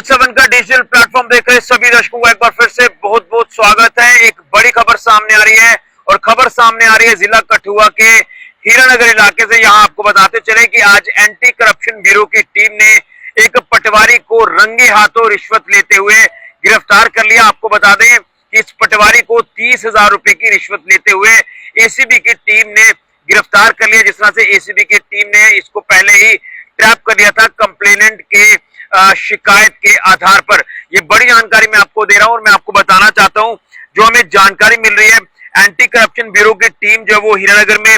Gold 7 का digital platform देख रहे सभी दर्शकों को एक बार फिर से बहुत बहुत स्वागत है। एक बड़ी खबर सामने आ रही है और खबर सामने आ रही है जिला कठुआ के हीरानगर इलाके से। यहाँ आपको बताते चले कि आज एंटी करप्शन ब्यूरो की टीम ने एक पटवारी को रंगे हाथों रिश्वत लेते हुए गिरफ्तार कर लिया। आपको बता दें कि इस पटवारी को 30,000 रुपए की रिश्वत लेते हुए एसीबी की टीम ने गिरफ्तार कर लिया। जिस तरह से एसीबी की टीम ने इसको पहले ही ट्रैप कर लिया था कंप्लेनेंट के शिकायत के आधार पर। ये बड़ी जानकारी मैं आपको दे रहा हूं और मैं आपको बताना चाहता हूं जो हमें जानकारी मिल रही है। एंटी करप्शन ब्यूरो की टीम जो है वो हीरानगर में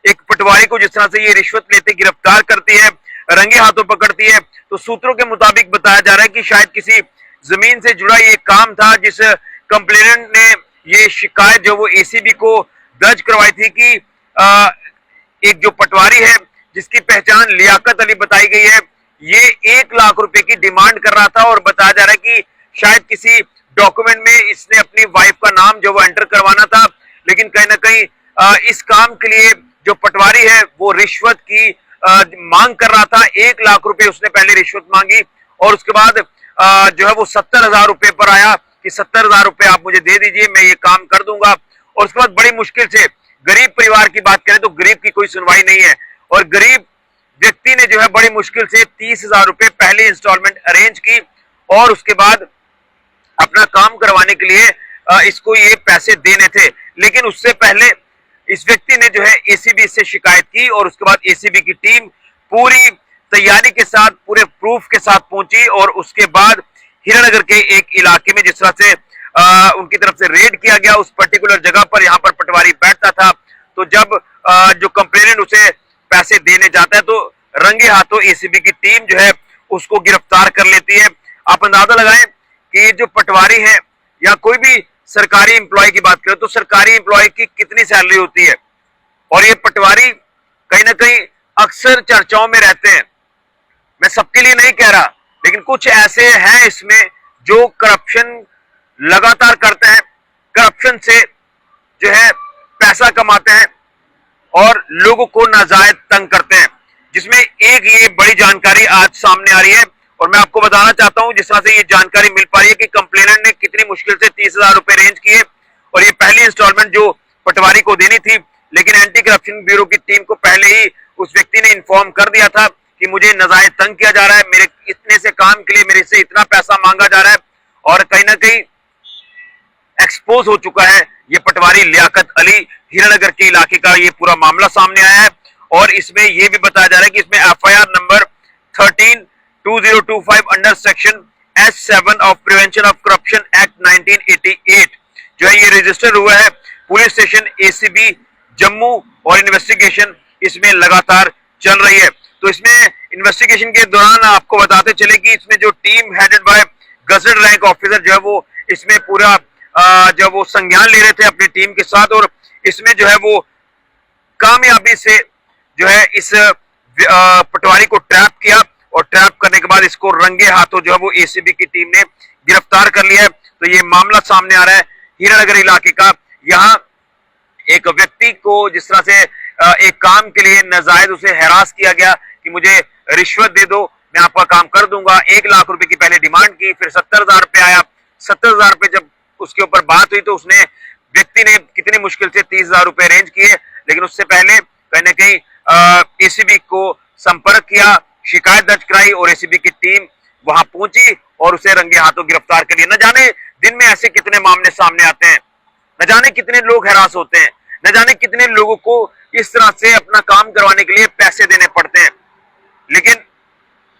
एक पटवारी को जिस तरह से ये रिश्वत लेते गिरफ्तार करती है, रंगे हाथों पकड़ती है, तो सूत्रों के मुताबिक बताया जा रहा है कि शायद किसी जमीन से जुड़ा ये काम था जिस कंप्लेनेंट ने ये शिकायत जो वो एसीबी को दर्ज करवाई थी कि एक जो पटवारी है जिसकी पहचान लियाकत अली बताई गई है, ये 1 लाख रुपए की डिमांड कर रहा था और बताया जा रहा है कि शायद किसी डॉक्यूमेंट में इसने अपनी वाइफ का नाम जो वो एंटर करवाना था, लेकिन कहीं ना कहीं इस काम के लिए जो पटवारी है वो रिश्वत की मांग कर रहा था। 1 लाख रुपए उसने पहले रिश्वत मांगी और उसके बाद जो है वो 70,000 रुपए पर आया कि 70,000 रुपए आप मुझे दे दीजिए, मैं ये काम कर दूंगा। और उसके बाद बड़ी मुश्किल से गरीब परिवार की बात करें तो गरीब की कोई सुनवाई नहीं है और गरीब व्यक्ति ने जो है बड़ी मुश्किल से 30,000 रुपए पहली इंस्टॉलमेंट अरेंज की और उसके बाद अपना काम करवाने के लिए इसको ये पैसे देने थे। लेकिन उससे पहले इस व्यक्ति ने जो है एसीबी से शिकायत की और उसके बाद एसीबी की टीम पूरी तैयारी के साथ पूरे प्रूफ के साथ पहुंची और उसके बाद हीरानगर के एक इलाके में जिस तरह से उनकी तरफ से रेड किया गया उस पर्टिकुलर जगह पर, यहाँ पर पटवारी बैठता था, तो जब जो कंप्लेनेंट उसे पैसे देने जाता है तो रंगे हाथों एसीबी की टीम जो है उसको गिरफ्तार कर लेती है। आप अंदाजा लगाएं कि जो पटवारी है या कोई भी सरकारी एम्प्लॉय की बात करें तो सरकारी एम्प्लॉय की कितनी सैलरी होती है और ये पटवारी कहीं ना कहीं अक्सर चर्चाओं में रहते हैं। मैं सबके लिए नहीं कह रहा, लेकिन कुछ ऐसे हैं इसमें जो करप्शन लगातार करते हैं, करप्शन से जो है पैसा कमाते हैं और लोगों को नाजायज तंग करते हैं, जिसमें एक ये बड़ी जानकारी आज सामने आ रही है और मैं आपको बताना चाहता हूं जिस तरह से ये जानकारी मिल पा रही है कि कंप्लेनेंट ने कितनी मुश्किल से 30,000 रुपए अरेंज किए और ये पहली इंस्टॉलमेंट जो पटवारी को देनी थी, लेकिन एंटी करप्शन ब्यूरो की टीम को पहले ही उस व्यक्ति ने इन्फॉर्म कर दिया था कि मुझे नाजायज तंग किया जा रहा है, मेरे इतने से काम के लिए मेरे से इतना पैसा मांगा जा रहा है और कहीं ना कहीं एक्सपोज हो चुका है ये पटवारी लियाकत अली। हीरानगर के इलाके का ये पूरा मामला सामने आया है और इसमें यह भी बताया जा रहा है कि इसमें FIR number 13/2025 under section S7 of prevention of corruption act 1988 जो है ये रजिस्टर हुआ है पुलिस स्टेशन एसीबी जम्मू और इन्वेस्टिगेशन इसमें लगातार चल रही है। तो इसमें इन्वेस्टिगेशन के दौरान आपको बताते चले कि इसमें जो team headed by gazetted rank officer जो है वो इसमें पूरा जब वो संज्ञान ले रहे थे अपनी टीम के साथ और इसमें जो है वो कामयाबी से जो है इस पटवारी को ट्रैप किया और ट्रैप करने के बाद इसको रंगे हाथों जो है वो एसीबी की टीम ने गिरफ्तार कर लिया है। तो ये मामला सामने आ रहा है हीरानगर इलाके का। यहाँ एक व्यक्ति को जिस तरह से एक काम के लिए नाजायज उसे हैरास किया गया कि मुझे रिश्वत दे दो, मैं आपका काम कर दूंगा। 1 लाख रुपए की पहले डिमांड की, फिर 70,000 रुपए आया। 70,000 रुपए जब उसके ऊपर बात हुई तो उसने व्यक्ति ने कितनी मुश्किल से 30,000 रुपए अरेंज किए, लेकिन उससे पहले कहीं ना कहीं एसीबी को संपर्क किया, शिकायत दर्ज कराई और एसीबी की टीम वहां पहुंची और उसे रंगे हाथों गिरफ्तार कर लिया। न जाने दिन में ऐसे कितने मामले सामने आते हैं, न जाने कितने लोग हैरास होते हैं, न जाने कितने लोगों को इस तरह से अपना काम करवाने के लिए पैसे देने पड़ते हैं। लेकिन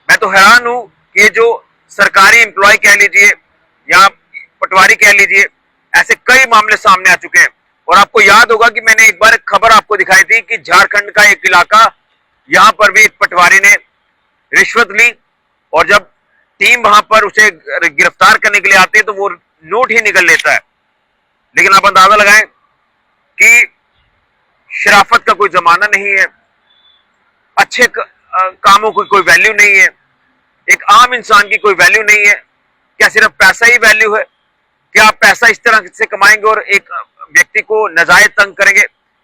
मैं तो हैरान हूं कि जो सरकारी एम्प्लॉय कह लीजिए या पटवारी कह लीजिए, ऐसे कई मामले सामने आ चुके हैं। और आपको याद होगा कि मैंने एक बार एक खबर आपको दिखाई थी कि झारखंड का एक इलाका, यहां पर भी एक पटवारी ने रिश्वत ली और जब टीम वहां पर उसे गिरफ्तार करने के लिए आती है तो वो नोट ही निकल लेता है। लेकिन आप अंदाजा लगाएं कि शराफत का कोई जमाना नहीं है, अच्छे कामों की कोई वैल्यू नहीं है, एक आम इंसान की कोई वैल्यू नहीं है। क्या सिर्फ पैसा ही वैल्यू है? क्या आप पैसा इस तरह से कमाएंगे और एक व्यक्ति को नाजायज तंग करेंगे?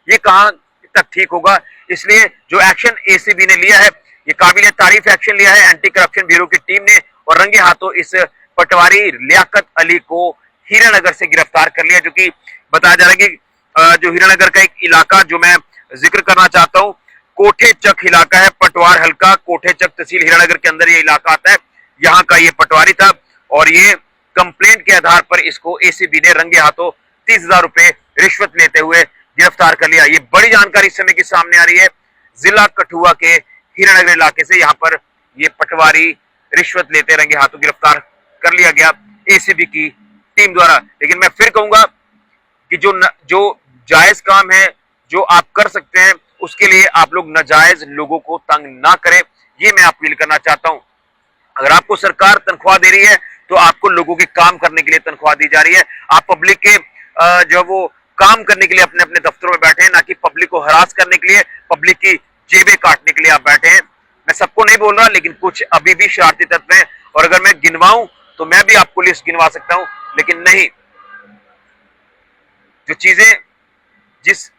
ये कहां तक ठीक होगा? इसलिए जो एक्शन एसीबी ने लिया है ये काबिल तारीफ एक्शन लिया है एंटी करप्शन ब्यूरो की टीम ने और रंगे हाथों इस पटवारी लियाकत अली को हीरानगर से गिरफ्तार कर लिया। जो कि बताया जा रहा है कि जो हीरानगर का एक इलाका जो मैं जिक्र करना चाहता हूं, कोठे चक इलाका है, पटवार हल्का कोठे चक तहसील हीरानगर के अंदर ये इलाका आता है। यहाँ का ये पटवारी था और ये कंप्लेंट के आधार पर इसको एसीबी ने रंगे हाथों 30,000 रुपए रिश्वत लेते हुए गिरफ्तार कर लिया। ये बड़ी जानकारी इस समय की सामने आ रही है जिला कठुआ के हीरानगर इलाके से। यहाँ पर ये पटवारी रिश्वत लेते रंगे हाथों गिरफ्तार कर लिया गया एसीबी की टीम द्वारा। लेकिन मैं फिर कहूंगा कि जो जायज काम है, जो आप कर सकते हैं, उसके लिए आप लोग नाजायज लोगों को तंग ना करें, ये मैं अपील करना चाहता हूं। अगर आपको सरकार तनख्वाह दे रही है तो आपको लोगों के काम करने के लिए तनख्वाह दी जा रही है। आप पब्लिक के जो वो काम करने के लिए अपने अपने दफ्तरों में बैठे हैं, ना कि पब्लिक को हरास करने के लिए, पब्लिक की जेबें काटने के लिए आप बैठे हैं। मैं सबको नहीं बोल रहा, लेकिन कुछ अभी भी शरारती तत्व हैं और अगर मैं गिनवाऊं तो मैं भी आपको लिस्ट गिनवा सकता हूं, लेकिन नहीं, जो चीजें जिस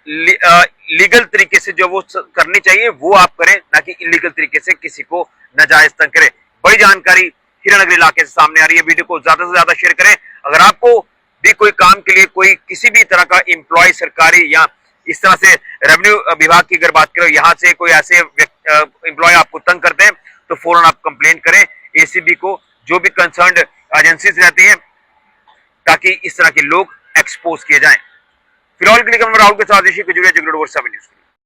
लीगल तरीके से जो वो करनी चाहिए वो आप करें, ना कि इलीगल तरीके से किसी को नाजायज तंग करें। बड़ी जानकारी हीरानगर इलाके से सामने आ रही है। वीडियो को ज्यादा से ज्यादा शेयर करें। अगर आपको भी कोई काम के लिए कोई किसी भी तरह का एम्प्लॉय सरकारी या इस तरह से रेवेन्यू विभाग की अगर बात करें, यहाँ से कोई ऐसे एम्प्लॉय आपको तंग करते हैं तो फौरन आप कंप्लेंट करें एसीबी को, जो भी कंसर्न्ड एजेंसीज रहती हैं, ताकि इस तरह के लोग एक्सपोज किए जाएं। फिलहाल के लिए राहुल के साथ न्यूज।